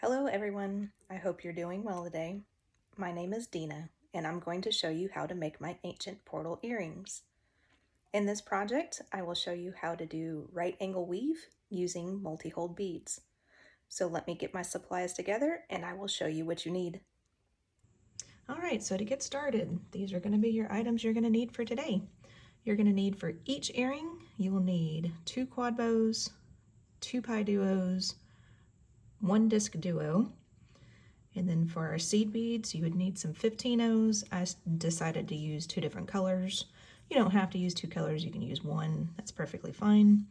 Hello everyone, I hope you're doing well today. My name is Dena, and I'm going to show you how to make my ancient portal earrings. In this project, I will show you how to do right angle weave using multi-hole beads. So let me get my supplies together and I will show you what you need. Alright, so to get started, these are going to be your items you're going to need for today. You're going to need for each earring, you will need 2 QuadBows, 2 PieDuos, 1 DiscDuo, and then for our seed beads you would need some 15-ohs. I decided to use 2 different colors. You don't have to use 2 colors, you can use 1, that's perfectly fine.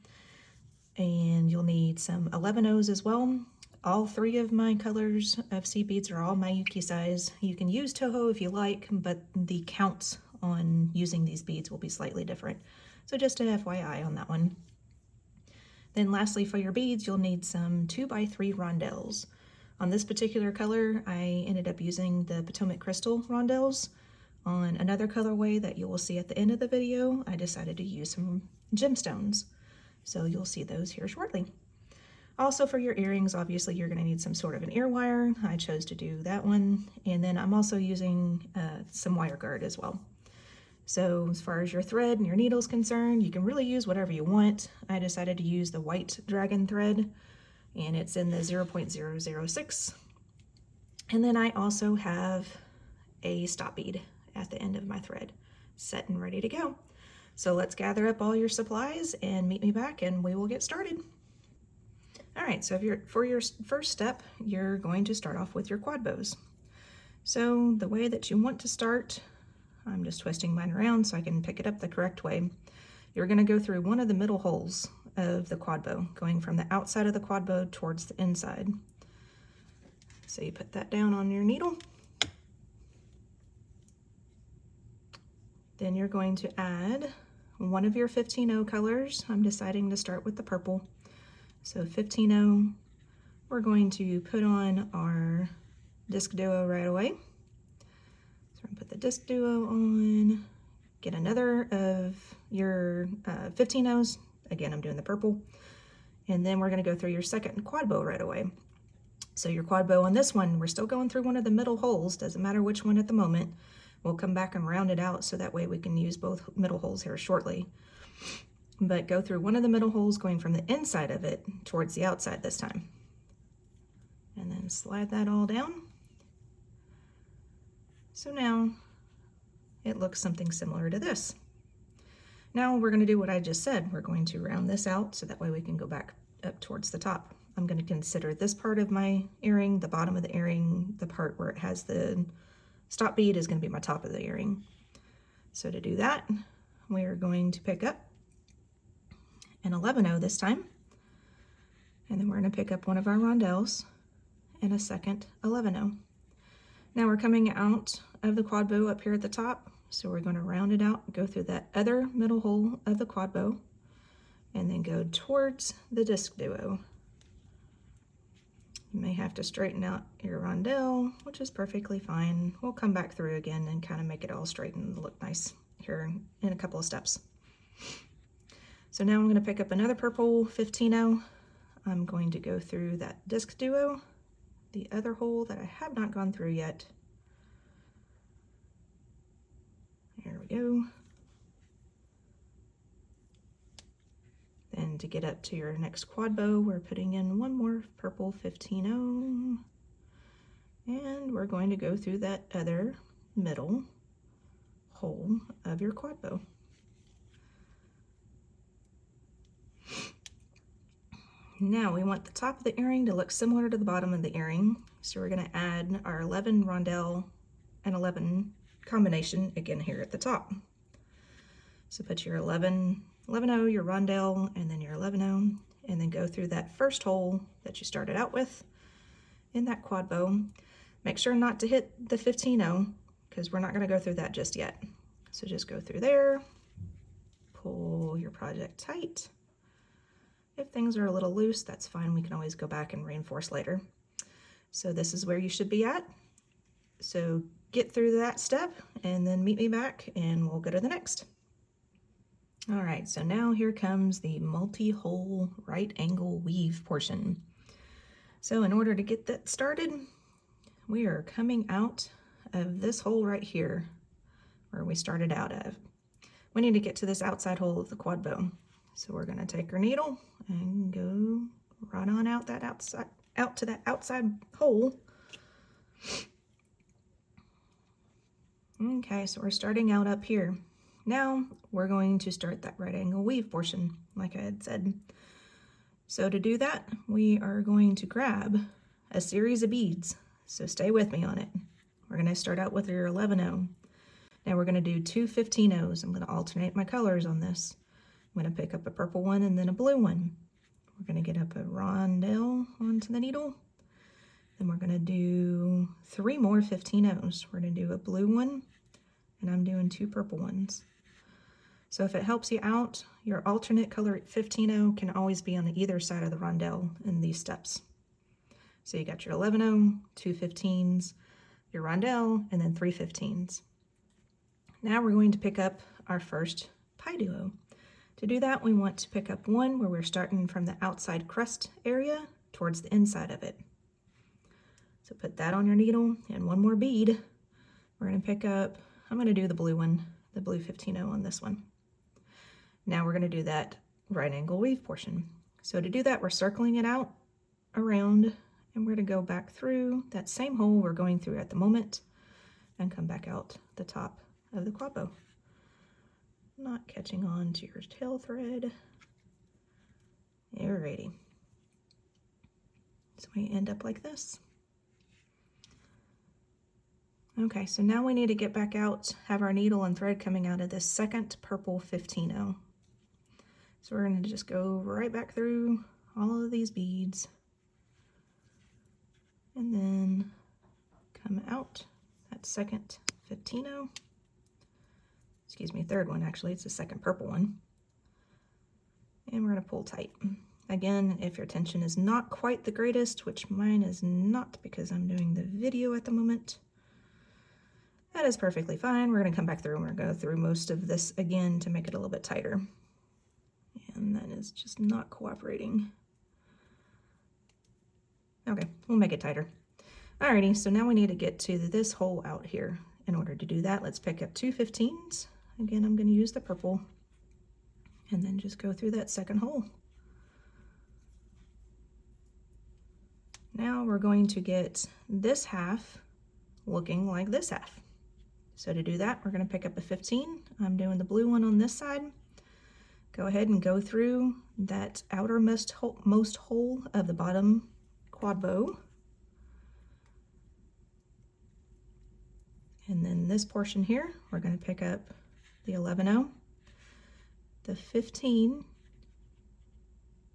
And you'll need some 11-ohs as well. All 3 of my colors of seed beads are all Miyuki size. You can use Toho if you like, but the counts on using these beads will be slightly different. So just an FYI on that one. Then lastly, for your beads, you'll need some 2x3 rondelles. On this particular color, I ended up using the Potomac crystal rondelles. On another colorway that you will see at the end of the video, I decided to use some gemstones. So you'll see those here shortly. Also for your earrings, obviously you're going to need some sort of an ear wire. I chose to do that one. And then I'm also using some wire guard as well. So as far as your thread and your needle is concerned, you can really use whatever you want. I decided to use the white dragon thread, and it's in the 0.006. And then I also have a stop bead at the end of my thread, set and ready to go. So let's gather up all your supplies and meet me back and we will get started. All right, so for your first step, you're going to start off with your QuadBows. So the way that you want to start, I'm just twisting mine around so I can pick it up the correct way. You're going to go through one of the middle holes of the QuadBow, going from the outside of the QuadBow towards the inside. So you put that down on your needle. Then you're going to add one of your 15-oh colors. I'm deciding to start with the purple. So 15-oh, we're going to put on our DiscDuo right away. Put the DiscDuo on, get another of your 15-ohs. Again, I'm doing the purple. And then we're going to go through your second QuadBow right away. So your QuadBow on this one, we're still going through one of the middle holes. Doesn't matter which one at the moment. We'll come back and round it out so that way we can use both middle holes here shortly. But go through one of the middle holes going from the inside of it towards the outside this time. And then slide that all down. So now it looks something similar to this. Now we're going to do what I just said. We're going to round this out so that way we can go back up towards the top. I'm going to consider this part of my earring, the bottom of the earring, the part where it has the stop bead is going to be my top of the earring. So to do that, we are going to pick up an 11-oh this time. And then we're going to pick up one of our rondelles and a second 11-oh. Now we're coming out of the QuadBow up here at the top, so we're going to round it out, go through that other middle hole of the QuadBow, and then go towards the DiscDuo. You may have to straighten out your rondelle, which is perfectly fine. We'll come back through again and kind of make it all straight and look nice here in a couple of steps. So now I'm going to pick up another purple 15-oh. I'm going to go through that DiscDuo, the other hole that I have not gone through yet. There we go. Then to get up to your next QuadBow, we're putting in one more purple 15-oh, and we're going to go through that other middle hole of your QuadBow. Now we want the top of the earring to look similar to the bottom of the earring, so we're going to add our 11 rondelle and 11 combination again here at the top. So put your 11-oh, your rondelle, and then your 11-oh, and then go through that first hole that you started out with in that QuadBow. Make sure not to hit the 15-oh because we're not going to go through that just yet. So just go through there, pull your project tight. If things are a little loose, that's fine. We can always go back and reinforce later. So this is where you should be at. So get through that step and then meet me back and we'll go to the next. All right, so now here comes the multi-hole right angle weave portion. So in order to get that started, we are coming out of this hole right here where we started out of. We need to get to this outside hole of the QuadBow. So we're going to take our needle and go right on out that outside, out to that outside hole. Okay, so we're starting out up here. Now we're going to start that right angle weave portion, like I had said. So to do that, we are going to grab a series of beads. So stay with me on it. We're going to start out with your 11-0. Now we're going to do 2 15-0s. I'm going to alternate my colors on this. I'm going to pick up a purple one and then a blue one. We're going to get up a rondelle onto the needle. Then we're going to do 3 more 15-0s. We're going to do a blue one, and I'm doing 2 purple ones. So if it helps you out, your alternate color 15-0 can always be on either side of the rondelle in these steps. So you got your 11-0, 2 15s, your rondelle, and then 3 15s. Now we're going to pick up our first PieDuo. To do that, we want to pick up one where we're starting from the outside crust area towards the inside of it. So put that on your needle, and one more bead. We're going to pick up, I'm going to do the blue one, the blue 15-0 on this one. Now we're going to do that right angle weave portion. So to do that, we're circling it out around, and we're going to go back through that same hole we're going through at the moment and come back out the top of the QuadBow. Not catching on to your tail thread. Alrighty. So we end up like this. Okay, so now we need to get back out, have our needle and thread coming out of this second purple 15-0. So we're going to just go right back through all of these beads and then come out that second 15-0. Excuse me, third one actually, it's the second purple one. And we're going to pull tight. Again, if your tension is not quite the greatest, which mine is not because I'm doing the video at the moment, that is perfectly fine. We're going to come back through and we're going to go through most of this again to make it a little bit tighter. And that is just not cooperating. Okay, we'll make it tighter. Alrighty, so now we need to get to this hole out here. In order to do that, let's pick up 2 15s. Again, I'm going to use the purple and then just go through that second hole. Now we're going to get this half looking like this half. So to do that, we're going to pick up a 15. I'm doing the blue one on this side. Go ahead and go through that outermost hole of the bottom QuadBow. And then this portion here, we're going to pick up the 11-0, the 15,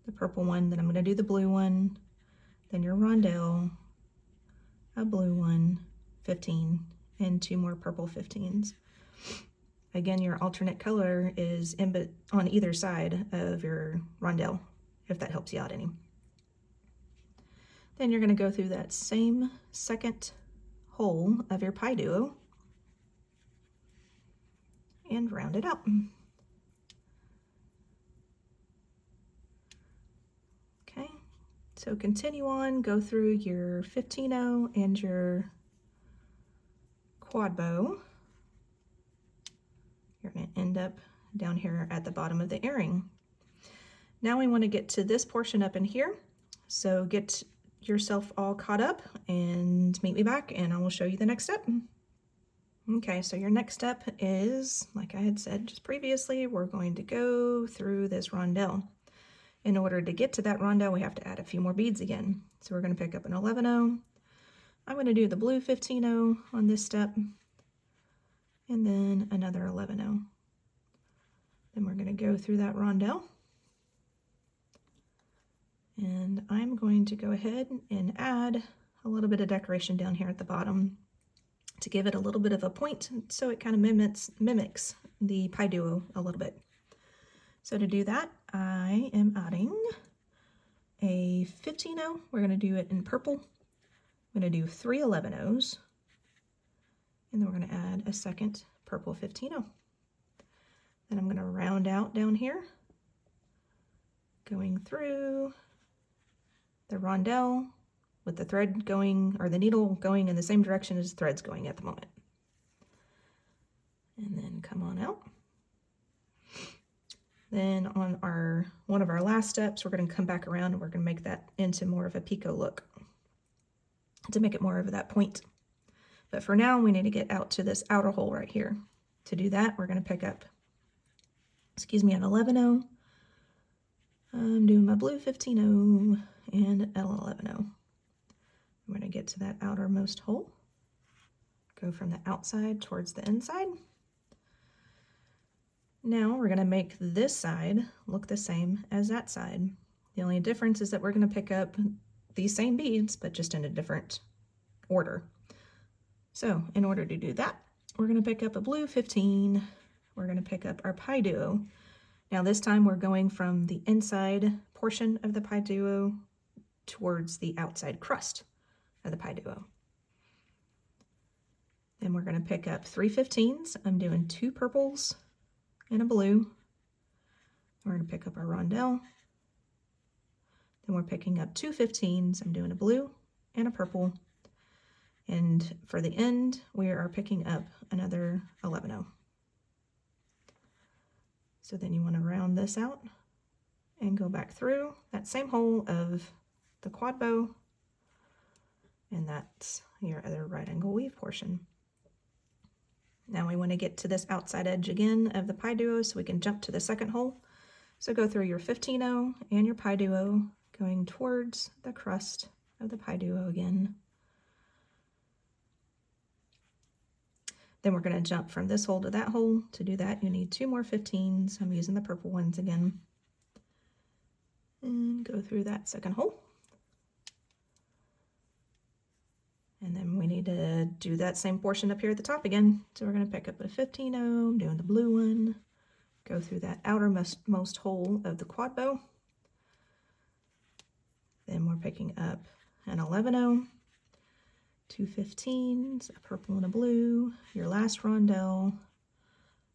the purple one, then I'm going to do the blue one, then your rondelle, a blue one, 15, and 2 more purple 15s. Again, your alternate color is on either side of your rondelle, if that helps you out any. Then you're going to go through that same second hole of your PieDuo and round it out. Okay, so continue on, go through your 15-0 and your QuadBow. You're going to end up down here at the bottom of the earring. Now we want to get to this portion up in here. So get yourself all caught up and meet me back and I will show you the next step. Okay, so your next step is, like I had said just previously, we're going to go through this rondelle. In order to get to that rondelle, we have to add a few more beads again. So we're going to pick up an 11-0. I'm going to do the blue 15-0 on this step, and then another 11-0. Then we're going to go through that rondelle. And I'm going to go ahead and add a little bit of decoration down here at the bottom to give it a little bit of a point so it kind of mimics the PieDuo a little bit. So to do that, I am adding a 15-0. We're going to do it in purple. I'm going to do 3 11-0s, and then we're going to add a second purple 15-0. Then I'm going to round out down here, going through the rondelle, with the thread going, or the needle going in the same direction as the thread's going at the moment. And then come on out. Then on one of our last steps, we're going to come back around and we're going to make that into more of a picot look to make it more of that point. But for now, we need to get out to this outer hole right here. To do that, we're going to pick up, excuse me, an 11-0. I'm doing my blue 15-0 and L11-0. I'm going to get to that outermost hole. Go from the outside towards the inside. Now we're going to make this side look the same as that side. The only difference is that we're going to pick up these same beads, but just in a different order. So in order to do that, we're going to pick up a blue 15. We're going to pick up our PieDuo. Now this time we're going from the inside portion of the PieDuo towards the outside crust of the PieDuo. Then we're going to pick up 3 15s. I'm doing 2 purples and a blue. We're going to pick up our Rondelle. Then we're picking up 2 15s. I'm doing a blue and a purple. And for the end, we are picking up another 11-0. So then you want to round this out and go back through that same hole of the QuadBow, and that's your other right angle weave portion. Now we want to get to this outside edge again of the PieDuo so we can jump to the second hole. So go through your 15-0 and your PieDuo, going towards the crust of the PieDuo again. Then we're going to jump from this hole to that hole. To do that, you need 2 more 15s. I'm using the purple ones again. And go through that second hole. And then we need to do that same portion up here at the top again. So we're going to pick up a 15-0, I'm doing the blue one. Go through that outermost hole of the QuadBow. Then we're picking up an 11-0. 2 15s, a purple and a blue, your last Rondelle,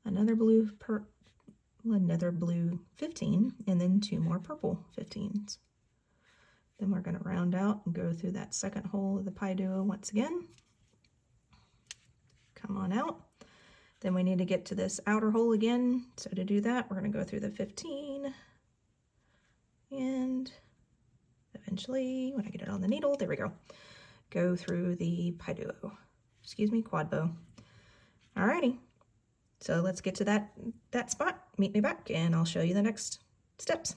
another blue 15, and then 2 more purple 15s. Then we're going to round out and go through that second hole of the PieDuo once again. Come on out. Then we need to get to this outer hole again. So to do that, we're going to go through the 15 and eventually, when I get it on the needle, there we go. Go through the PieDuo, excuse me, QuadBow. Alrighty, so let's get to that spot. Meet me back and I'll show you the next steps.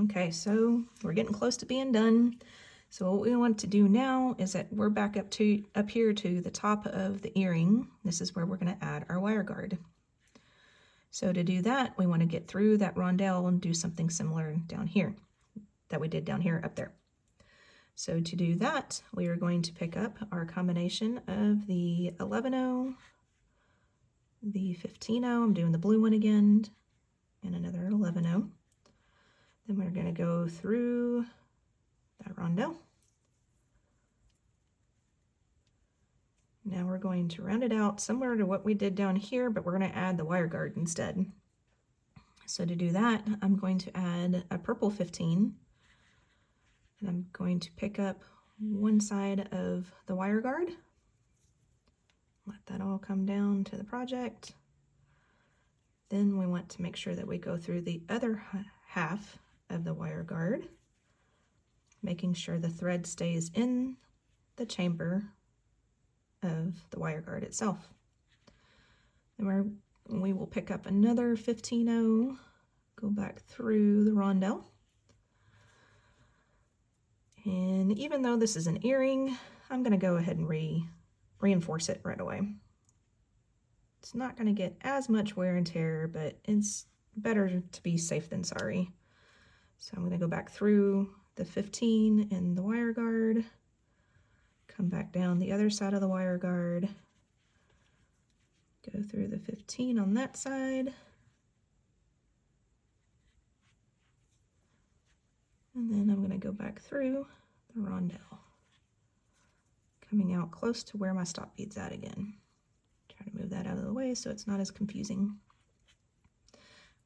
Okay, so we're getting close to being done. So what we want to do now is that we're back up here to the top of the earring. This is where we're going to add our wire guard. So to do that, we want to get through that Rondelle and do something similar down here that we did down here up there. So to do that, we are going to pick up our combination of the 11-0, the 15-0, I'm doing the blue one again, and another 11-0. Then we're going to go through that Rondelle. Now we're going to round it out similar to what we did down here, but we're going to add the wire guard instead. So to do that, I'm going to add a purple 15. And I'm going to pick up one side of the wire guard. Let that all come down to the project. Then we want to make sure that we go through the other half of the wire guard, making sure the thread stays in the chamber of the wire guard itself. Then we will pick up another 15-0, go back through the Rondelle. And even though this is an earring, I'm going to go ahead and reinforce it right away. It's not going to get as much wear and tear, but it's better to be safe than sorry. So I'm going to go back through the 15 and the wire guard, come back down the other side of the wire guard, go through the 15 on that side, and then I'm going to go back through the Rondelle, coming out close to where my stop bead's at again. Try to move that out of the way so it's not as confusing.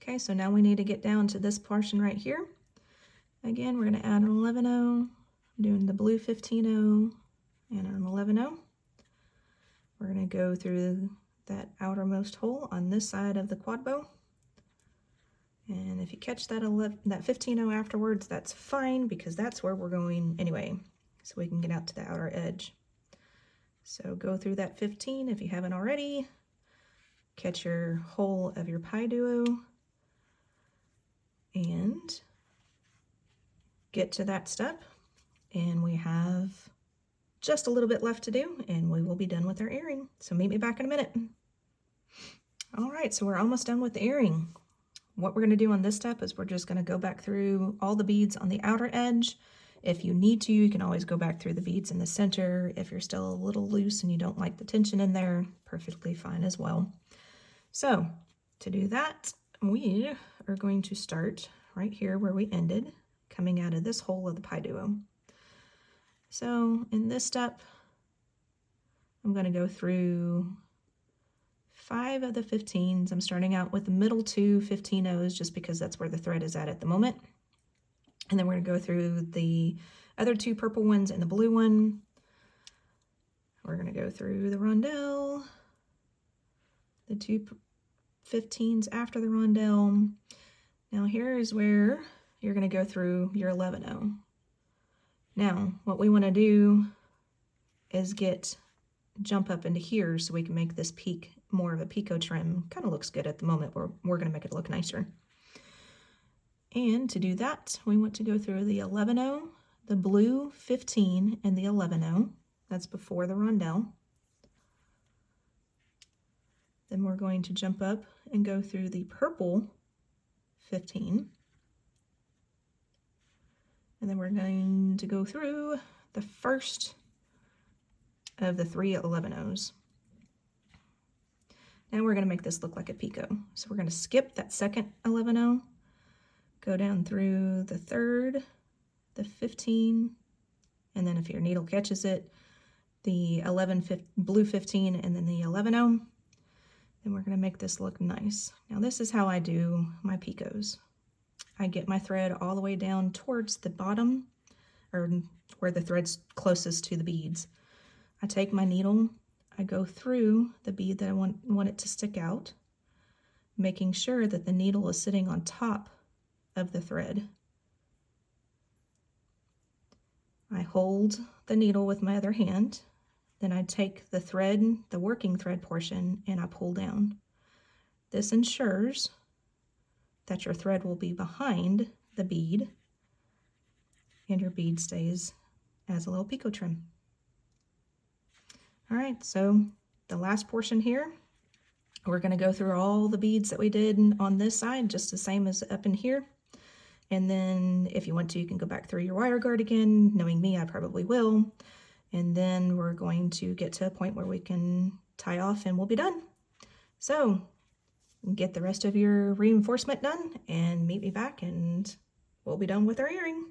Okay, so now we need to get down to this portion right here. Again, we're going to add an 11-0. I'm doing the blue 15-0 and an 11-0. We're going to go through that outermost hole on this side of the quad bow. And if you catch that 15-0 afterwards, that's fine, because that's where we're going anyway, so we can get out to the outer edge. So go through that 15 if you haven't already. Catch your hole of your PieDuo and get to that step. And we have just a little bit left to do, and we will be done with our earring. So meet me back in a minute. All right, so we're almost done with the earring. What we're going to do on this step is we're just going to go back through all the beads on the outer edge. If you need to, you can always go back through the beads in the center. If you're still a little loose and you don't like the tension in there, perfectly fine as well. So to do that, we are going to start right here where we ended, coming out of this hole of the PieDuo. So in this step, I'm going to go through 5 of the 15s. I'm starting out with the middle 2 15-0s just because that's where the thread is at the moment. And then we're going to go through the other 2 purple ones and the blue one. We're going to go through the rondelle, the 2 15s after the rondelle. Now here is where you're going to go through your 11-0. Now what we want to do is jump up into here so we can make this peak more of a picot trim. Kind of looks good at the moment. We're going to make it look nicer. And to do that, we want to go through the 11-0, the blue 15, and the 11-0. That's before the rondelle. Then we're going to jump up and go through the purple 15. And then we're going to go through the first of the 3 11-0s. Now we're going to make this look like a picot. So we're going to skip that second 11-0, go down through the 3rd, the 15, and then if your needle catches it, the blue 15 and then the 11-0. Then we're going to make this look nice. Now this is how I do my picots. I get my thread all the way down towards the bottom, or where the thread's closest to the beads. I take my needle, I go through the bead that I want it to stick out, making sure that the needle is sitting on top of the thread. I hold the needle with my other hand, then I take the thread, the working thread portion, and I pull down. This ensures that your thread will be behind the bead and your bead stays as a little picot trim. All right, so the last portion here, we're going to go through all the beads that we did on this side, just the same as up in here. And then if you want to, you can go back through your wire guard again. Knowing me, I probably will. And then we're going to get to a point where we can tie off and we'll be done. So get the rest of your reinforcement done and meet me back and we'll be done with our earring.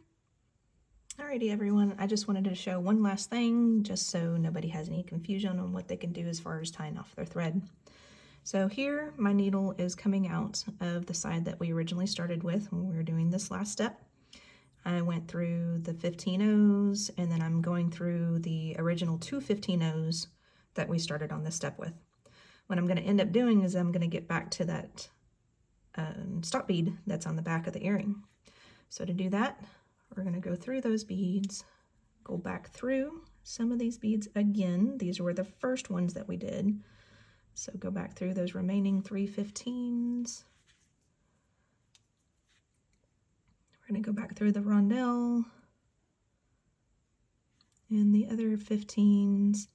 Alrighty everyone, I just wanted to show one last thing just so nobody has any confusion on what they can do as far as tying off their thread. So here my needle is coming out of the side that we originally started with when we were doing this last step. I went through the 15-0s and then I'm going through the original 2 15-0s that we started on this step with. What I'm going to end up doing is I'm going to get back to that stop bead that's on the back of the earring. So to do that, we're going to go through those beads, go back through some of these beads again. These were the first ones that we did. So go back through those remaining 3 15s. We're going to go back through the rondelle and the other 15s.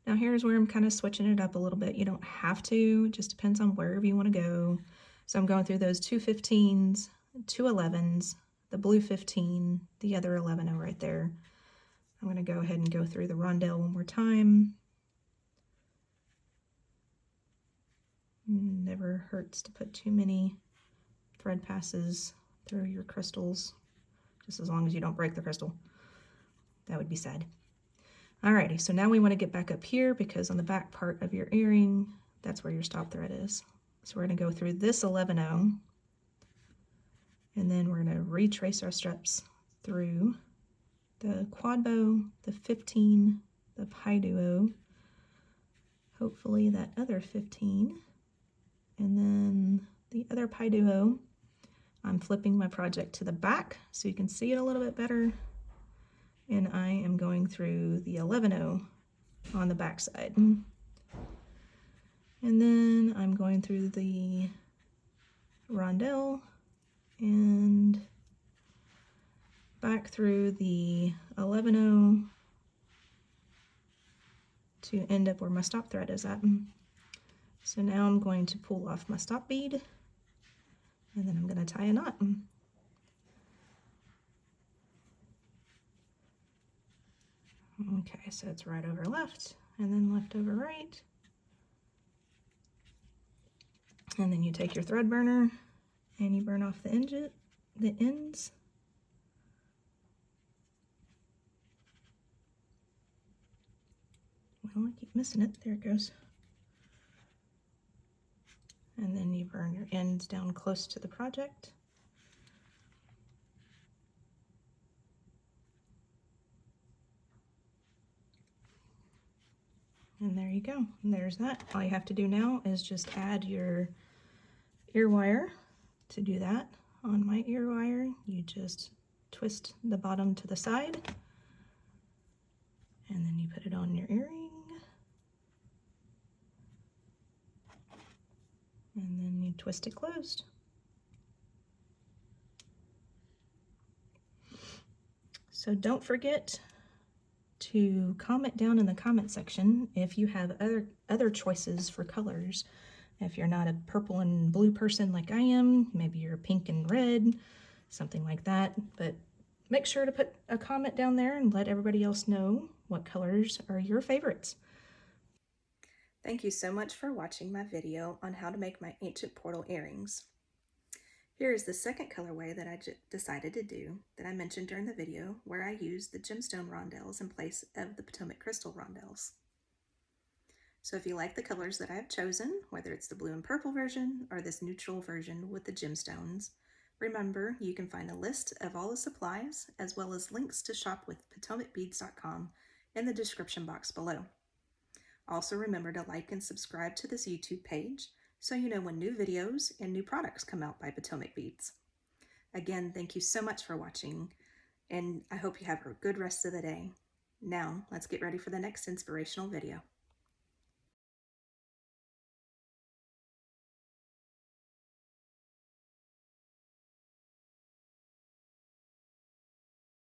Now here's where I'm kind of switching it up a little bit. You don't have to, it just depends on wherever you want to go. So I'm going through those 2 15s, 2 11s, the blue 15, the other 11-0 right there. I'm going to go ahead and go through the rondelle one more time. Never hurts to put too many thread passes through your crystals, just as long as you don't break the crystal. That would be sad. Alrighty, so now we want to get back up here because on the back part of your earring, that's where your stop thread is. So we're going to go through this 11-0, and then we're going to retrace our steps through the QuadBow, the 15, the PieDuo, hopefully that other 15, and then the other PieDuo. I'm flipping my project to the back so you can see it a little bit better, and I am going through the 11-0 on the back side. And then I'm going through the Rondelle and back through the 11-0 to end up where my stop thread is at. So now I'm going to pull off my stop bead, and then I'm going to tie a knot. Okay, so it's right over left, and then left over right. And then you take your thread burner and you burn off the ends. Well, I keep missing it. There it goes. And then you burn your ends down close to the project. And there you go. And there's that. All you have to do now is just add your ear wire. To do that, on my ear wire, you just twist the bottom to the side, and then you put it on your earring, and then you twist it closed. So don't forget to comment down in the comment section if you have other choices for colors. If you're not a purple and blue person like I am, maybe you're pink and red, something like that. But make sure to put a comment down there and let everybody else know what colors are your favorites. Thank you so much for watching my video on how to make my ancient portal earrings. Here is the second colorway that I decided to do that I mentioned during the video, where I used the gemstone rondelles in place of the Potomac crystal rondelles. So if you like the colors that I have chosen, whether it's the blue and purple version or this neutral version with the gemstones, remember you can find a list of all the supplies as well as links to shop with PotomacBeads.com in the description box below. Also remember to like and subscribe to this YouTube page so you know when new videos and new products come out by Potomac Beads. Again, thank you so much for watching, and I hope you have a good rest of the day. Now, let's get ready for the next inspirational video.